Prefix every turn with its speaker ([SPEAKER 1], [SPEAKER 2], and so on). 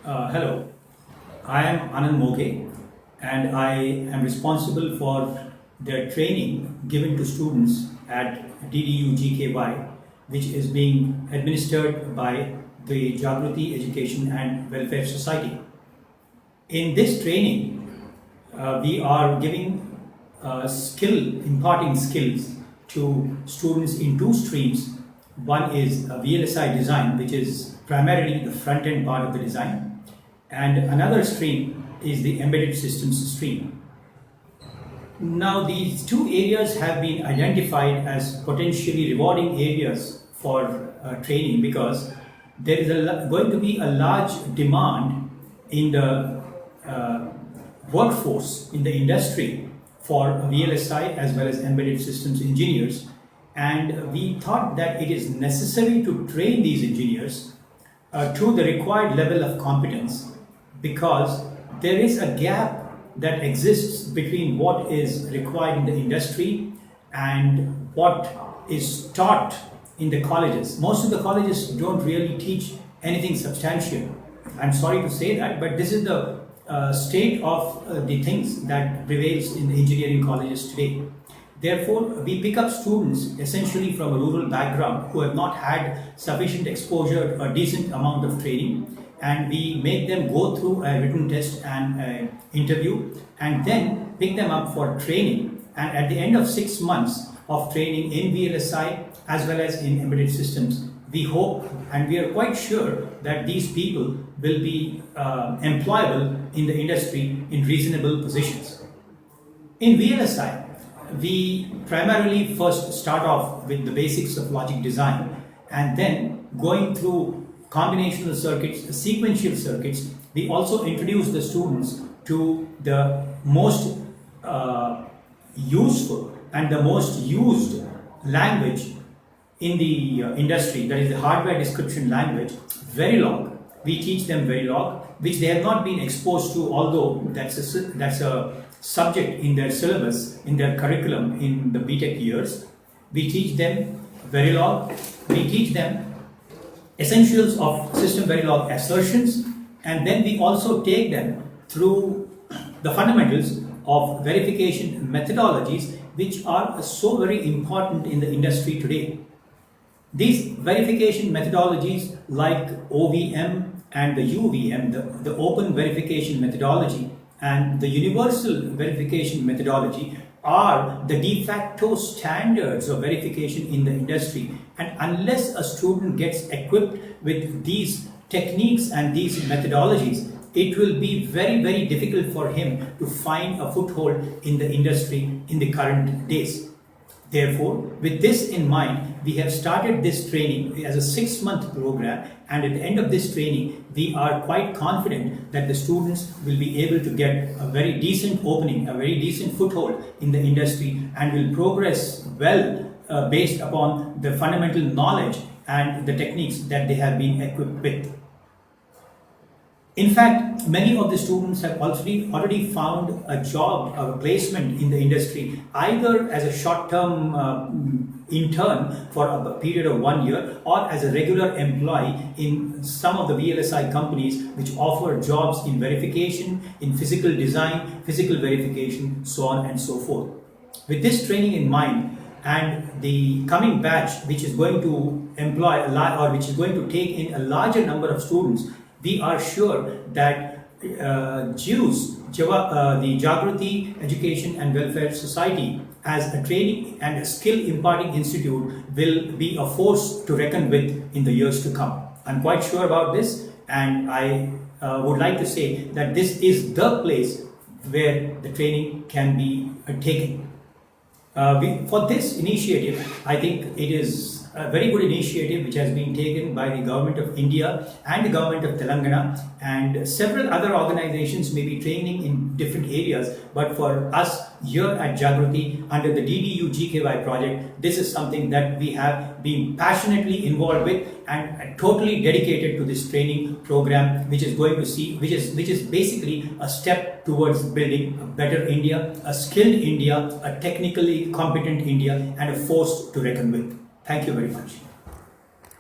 [SPEAKER 1] Hello, I am Anand Moghe and I am responsible for the training given to students at DDU GKY, which is being administered by the Jagruti Education and Welfare Society. In this training, we are giving imparting skills to students in two streams. One is VLSI design, which is primarily the front end part of the design, and another stream is the embedded systems stream. Now, these two areas have been identified as potentially rewarding areas for training because there is going to be a large demand in the workforce in the industry for VLSI as well as embedded systems engineers, and we thought that it is necessary to train these engineers to the required level of competence, because there is a gap that exists between what is required in the industry and what is taught in the colleges. Most of the colleges don't really teach anything substantial. I'm sorry to say that, but this is the state of the things that prevails in the engineering colleges today. Therefore, we pick up students essentially from a rural background who have not had sufficient exposure or decent amount of training, and we make them go through a written test and an interview, and then pick them up for training. And at the end of 6 months of training in VLSI as well as in embedded systems, we hope and we are quite sure that these people will be employable in the industry in reasonable positions. In VLSI, we primarily first start off with the basics of logic design, and then going through combinational circuits, sequential circuits. We also introduce the students to the most useful and the most used language in the industry, that is the hardware description language, Verilog. We teach them Verilog, which they have not been exposed to, although that's a subject in their syllabus, in their curriculum in the BTech years. We teach them Verilog. We teach them essentials of system Verilog assertions, and then we also take them through the fundamentals of verification methodologies, which are so very important in the industry today. These verification methodologies like OVM and the UVM, the open verification methodology, and the universal verification methodology are the de facto standards of verification in the industry. And unless a student gets equipped with these techniques and these methodologies, it will be very, very difficult for him to find a foothold in the industry in the current days. Therefore, with this in mind, we have started this training as a 6-month program, and at the end of this training, we are quite confident that the students will be able to get a very decent opening, a very decent foothold in the industry, and will progress well based upon the fundamental knowledge and the techniques that they have been equipped with. In fact, many of the students have already found a job or a placement in the industry, either as a short-term intern for a period of 1 year, or as a regular employee in some of the VLSI companies which offer jobs in verification, in physical design, physical verification, so on and so forth. With this training in mind, and the coming batch which is going to employ which is going to take in a larger number of students, we are sure that the Jagruti Education and Welfare Society as a training and a skill imparting institute will be a force to reckon with in the years to come. I'm quite sure about this, and I would like to say that this is the place where the training can be taken. For this initiative, I think it is a very good initiative which has been taken by the Government of India and the Government of Telangana, and several other organizations may be training in different areas, but for us here at Jagruti under the DDU GKY project, this is something that we have been passionately involved with and totally dedicated to this training program, which is basically a step towards building a better India, a skilled India, a technically competent India, and a force to reckon with. Thank you very much.